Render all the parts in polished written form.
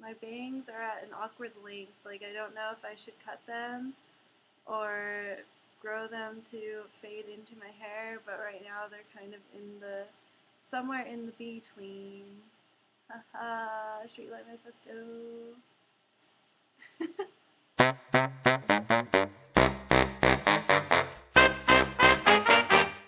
My bangs are at an awkward length. Like, I don't know if I should cut them or grow them to fade into my hair, but right now they're kind of in the somewhere in the between. Haha, Streetlight Manifesto.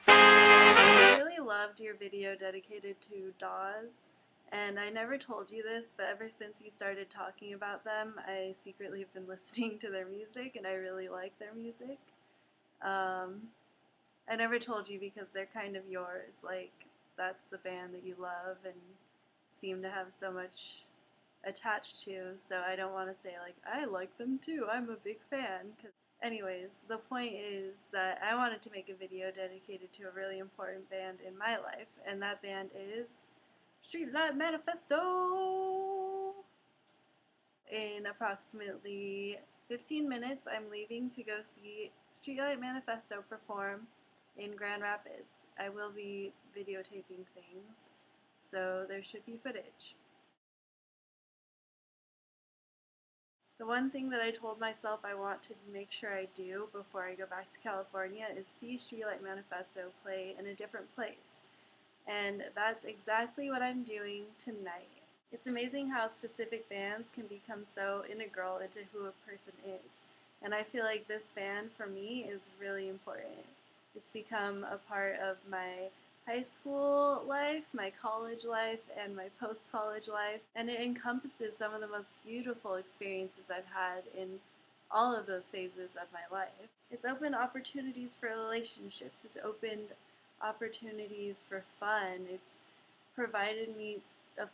I really loved your video dedicated to Dawes, and I never told you this, but ever since you started talking about them, I secretly have been listening to their music, and I really like their music. I never told you because they're kind of yours, like, that's the band that you love and seem to have so much attached to, so I don't want to say, like, I like them too, I'm a big fan. Anyways, the point is that I wanted to make a video dedicated to a really important band in my life, and that band is Streetlight Manifesto! In approximately 15 minutes, I'm leaving to go see Streetlight Manifesto perform in Grand Rapids. I will be videotaping things, so there should be footage. The one thing that I told myself I want to make sure I do before I go back to California is see Streetlight Manifesto play in a different place. And that's exactly what I'm doing tonight. It's amazing how specific bands can become so integral into who a person is. And I feel like this band for me is really important. It's become a part of my high school life, my college life, and my post-college life, and it encompasses some of the most beautiful experiences I've had in all of those phases of my life. It's opened opportunities for relationships, it's opened opportunities for fun, provided me a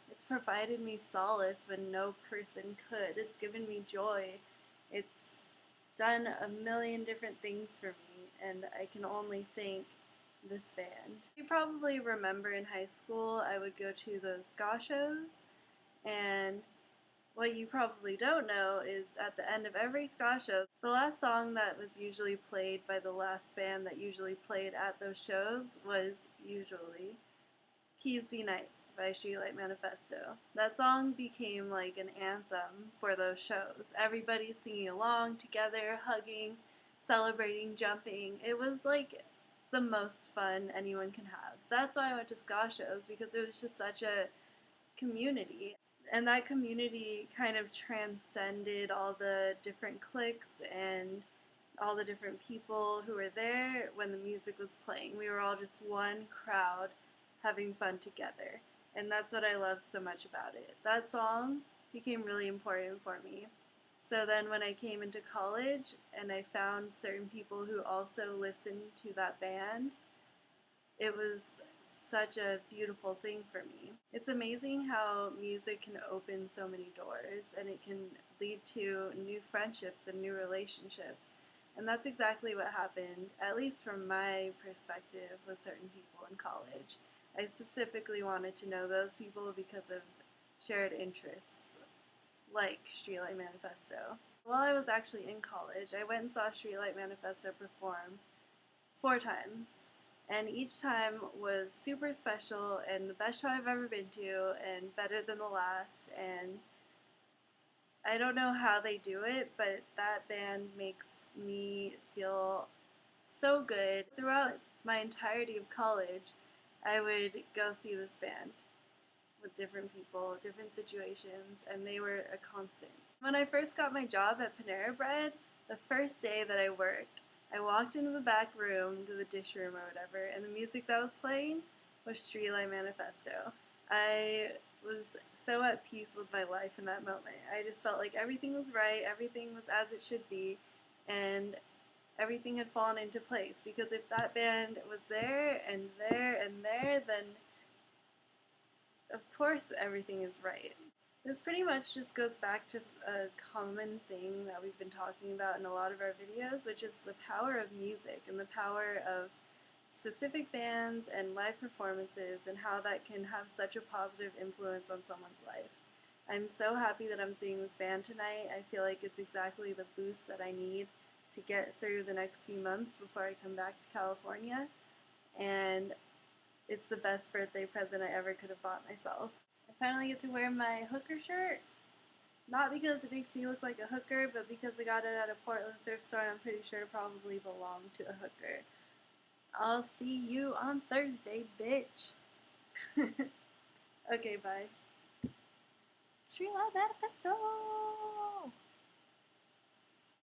it's provided me solace when no person could. It's given me joy. It's done a million different things for me, and I can only thank this band. You probably remember in high school I would go to those ska shows, and what you probably don't know is at the end of every ska show, the last song that was usually played by the last band that usually played at those shows was usually Keys Be Nights by Streetlight Manifesto. That song became like an anthem for those shows. Everybody singing along together, hugging, celebrating, jumping. It was like the most fun anyone can have. That's why I went to ska shows, because it was just such a community. And that community kind of transcended all the different cliques and all the different people who were there when the music was playing. We were all just one crowd having fun together. And that's what I loved so much about it. That song became really important for me. So then when I came into college and I found certain people who also listened to that band, it was such a beautiful thing for me. It's amazing how music can open so many doors, and it can lead to new friendships and new relationships. And that's exactly what happened, at least from my perspective, with certain people in college. I specifically wanted to know those people because of shared interests, like Streetlight Manifesto. While I was actually in college, I went and saw Streetlight Manifesto perform 4 times. And each time was super special and the best show I've ever been to and better than the last. And I don't know how they do it, but that band makes me feel so good. Throughout my entirety of college, I would go see this band with different people, different situations, and they were a constant. When I first got my job at Panera Bread, the first day that I worked, I walked into the back room, to the dish room or whatever, and the music that was playing was Streetlight Manifesto. I was so at peace with my life in that moment. I just felt like everything was right, everything was as it should be, and everything had fallen into place. Because if that band was there and there and there, then of course everything is right. This pretty much just goes back to a common thing that we've been talking about in a lot of our videos, which is the power of music and the power of specific bands and live performances and how that can have such a positive influence on someone's life. I'm so happy that I'm seeing this band tonight. I feel like it's exactly the boost that I need to get through the next few months before I come back to California, and it's the best birthday present I ever could have bought myself. I finally get to wear my hooker shirt. Not because it makes me look like a hooker, but because I got it at a Portland thrift store and I'm pretty sure it probably belonged to a hooker. I'll see you on Thursday, bitch. Okay, bye. Streetlight Manifesto!